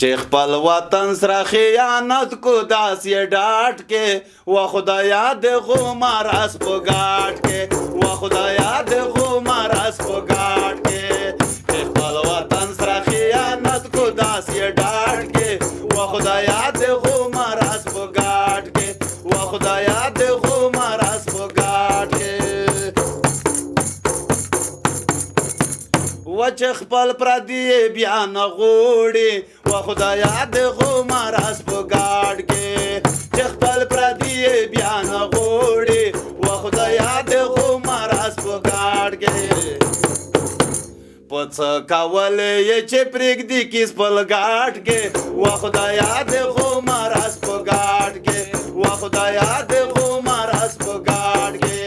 چې خپل وطن سره خیانت کو داسې ډاټ کې و خدایا د غمراس په ګاټ کې و خدایا د غمراس په ګاټ کې چې خپل وطن سره خیانت کو داسې ډاټ کې و خدایا د غمراس په ګاټ کې و خدایا د غمراس په ګاټ کې و چې خپل پردي بیا نه غوړي و خدایا د غمراس په ګاډ کې چې خپل پردي بیا نه غوړي و خدایا د غمراس په ګاډ کې په څه کول یې چې پرېږدي کیس خپل ګاډ کې و خدایا د غمراس په ګاډ کې و خدایا د غمراس په ګاډ کې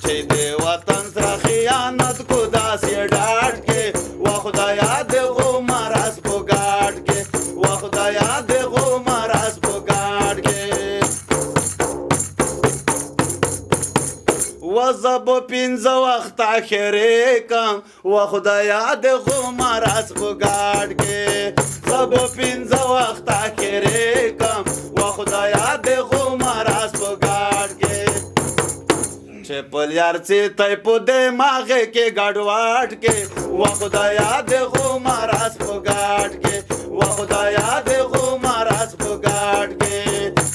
چې د وطن سره خیانت کو داسې ډاډ کې و خدایا د غمراس په ګاډ کې و خدایا د غمراس په ګاډ کې و زب پنځه وخت اخرې کم و خدایا د غمراس په ګاډ کې زب پنځه وخت اخرې کم و خدایا د غمراس په ګاډ کې چې پلیار چې تای په دماغ کې ګډوډ کې و خدایا د غمراس په ګاډ کې و خدایا د غمراس په ګاډ کې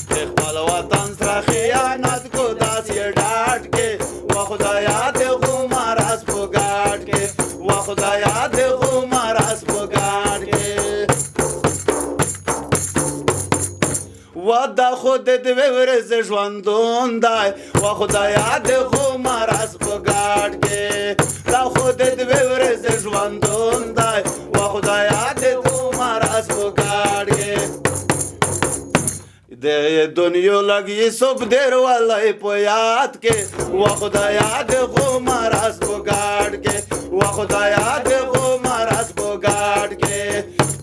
چې خپل وطن سره خیانت کو داسې ډاډ کې و خدایا د غمراس په ګاډ کې و خدایا د غمراس په ګاډ کې و دا خود د ورځ ژوندون دی و خدایا د غمراس په ګاډ کې دا خود د ورځ ژوندون دی و خدایا د غمراس په ګاډ کې د دنیا لګي صبح دیر ولای په یاد کې و خدایا د غمراس په ګاډ کې و خدایا د غمراس په ګاډ کې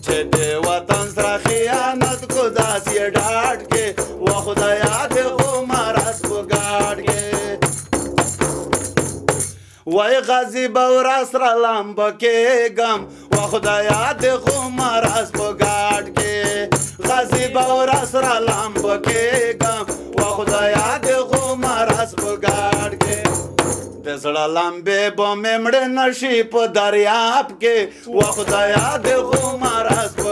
چې د وطن سره خیانت کو داسې ډاډ کې و خدایا د غمراس په ګاډ کې وای غازی باور سره لامب کېږم و خدایا د غمراس په ګاډ کې غازی باور سره لامب کېږم و خدایا د غمراس په ګاډ کې د زړه لمبې به مې مړې نشي په دریاب کې و خدایا د غمراس په